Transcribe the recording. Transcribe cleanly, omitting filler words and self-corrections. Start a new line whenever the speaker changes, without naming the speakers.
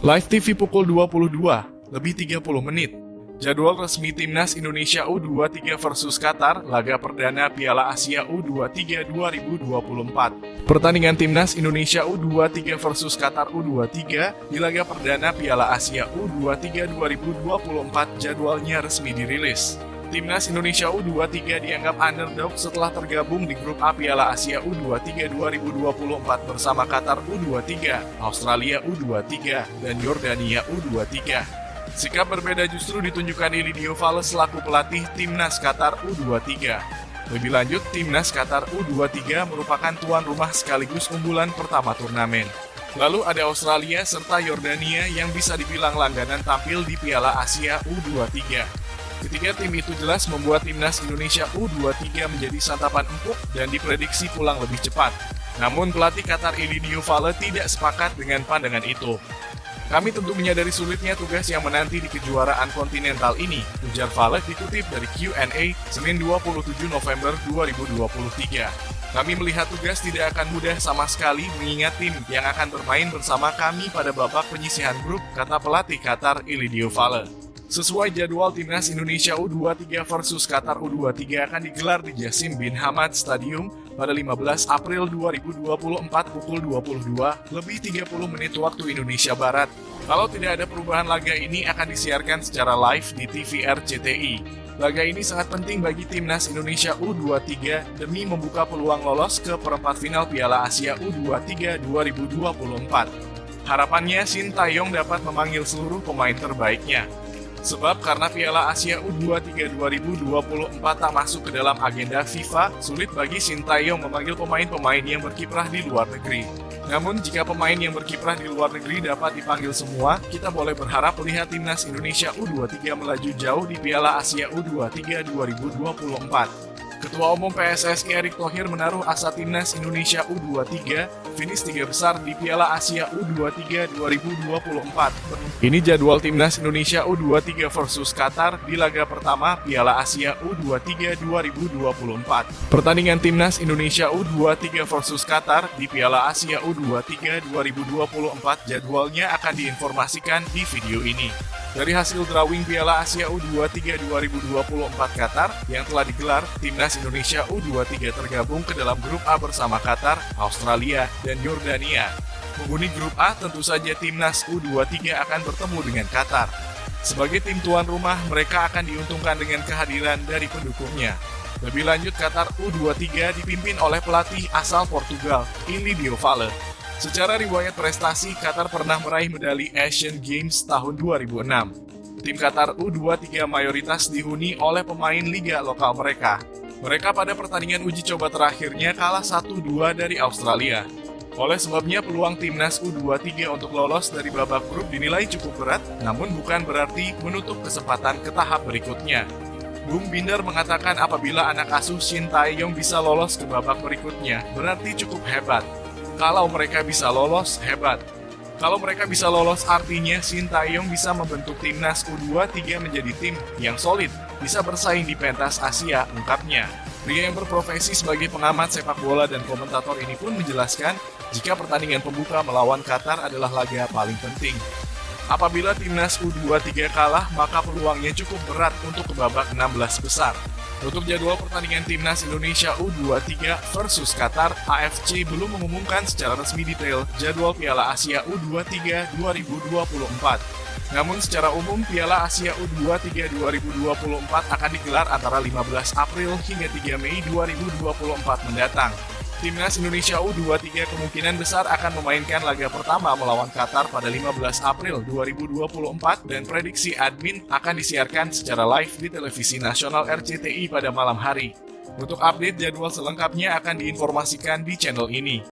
Live TV pukul 22, lebih 30 menit. Jadwal resmi Timnas Indonesia U23 versus Qatar, laga perdana Piala Asia U23 2024. Pertandingan Timnas Indonesia U23 versus Qatar U23 di laga perdana Piala Asia U23 2024 jadwalnya resmi dirilis. Timnas Indonesia U23 dianggap underdog setelah tergabung di grup A Piala Asia U23 2024 bersama Qatar U23, Australia U23, dan Yordania U23. Sikap berbeda justru ditunjukkan Ilidio Valle selaku pelatih Timnas Qatar U23. Lebih lanjut, Timnas Qatar U23 merupakan tuan rumah sekaligus unggulan pertama turnamen. Lalu ada Australia serta Yordania yang bisa dibilang langganan tampil di Piala Asia U23. Ketiga tim itu jelas membuat Timnas Indonesia U23 menjadi santapan empuk dan diprediksi pulang lebih cepat. Namun pelatih Qatar Ilidio Valle tidak sepakat dengan pandangan itu. Kami tentu menyadari sulitnya tugas yang menanti di kejuaraan kontinental ini, ujar Valle dikutip dari Q&A Senin 27 November 2023. Kami melihat tugas tidak akan mudah sama sekali mengingat tim yang akan bermain bersama kami pada babak penyisihan grup, kata pelatih Qatar Ilidio Valle. Sesuai jadwal Timnas Indonesia U23 versus Qatar U23 akan digelar di Jassim bin Hamad Stadium pada 15 April 2024 pukul 22 lebih 30 menit waktu Indonesia Barat. Kalau tidak ada perubahan, laga ini akan disiarkan secara live di TV RCTI. Laga ini sangat penting bagi Timnas Indonesia U23 demi membuka peluang lolos ke perempat final Piala Asia U23 2024. Harapannya Sintayong dapat memanggil seluruh pemain terbaiknya. Sebab karena Piala Asia U23 2024 tak masuk ke dalam agenda FIFA, sulit bagi Sintayong memanggil pemain-pemain yang berkiprah di luar negeri. Namun jika pemain yang berkiprah di luar negeri dapat dipanggil semua, kita boleh berharap melihat Timnas Indonesia U23 melaju jauh di Piala Asia U23 2024. Ketua Umum PSSI Erick Thohir menaruh asa Timnas Indonesia U23 finish 3 besar di Piala Asia U23 2024. Ini jadwal Timnas Indonesia U23 versus Qatar di laga pertama Piala Asia U23 2024. Pertandingan Timnas Indonesia U23 versus Qatar di Piala Asia U23 2024 jadwalnya akan diinformasikan di video ini. Dari hasil drawing Piala Asia U23 2024 Qatar yang telah digelar, Timnas Indonesia U23 tergabung ke dalam grup A bersama Qatar, Australia, dan Yordania. Menghuni grup A, tentu saja Timnas U23 akan bertemu dengan Qatar. Sebagai tim tuan rumah, mereka akan diuntungkan dengan kehadiran dari pendukungnya. Lebih lanjut, Qatar U23 dipimpin oleh pelatih asal Portugal, Ilidio Valle. Secara riwayat prestasi, Qatar pernah meraih medali Asian Games tahun 2006. Tim Qatar U23 mayoritas dihuni oleh pemain liga lokal mereka. Mereka pada pertandingan uji coba terakhirnya kalah 1-2 dari Australia. Oleh sebabnya peluang Timnas U23 untuk lolos dari babak grup dinilai cukup berat, namun bukan berarti menutup kesempatan ke tahap berikutnya. Bung Binder mengatakan apabila anak asuh Sintayong bisa lolos ke babak berikutnya, berarti cukup hebat. Kalau mereka bisa lolos, hebat. Kalau mereka bisa lolos, artinya Sintayong bisa membentuk Timnas U23 menjadi tim yang solid, bisa bersaing di pentas Asia, ungkapnya. Pria yang berprofesi sebagai pengamat sepak bola dan komentator ini pun menjelaskan jika pertandingan pembuka melawan Qatar adalah laga paling penting. Apabila Timnas U23 kalah, maka peluangnya cukup berat untuk ke babak 16 besar. Untuk jadwal pertandingan Timnas Indonesia U23 versus Qatar, AFC belum mengumumkan secara resmi detail jadwal Piala Asia U23 2024. Namun secara umum, Piala Asia U23 2024 akan digelar antara 15 April hingga 3 Mei 2024 mendatang. Timnas Indonesia U23 kemungkinan besar akan memainkan laga pertama melawan Qatar pada 15 April 2024 dan prediksi admin akan disiarkan secara live di televisi nasional RCTI pada malam hari. Untuk update jadwal selengkapnya akan diinformasikan di channel ini.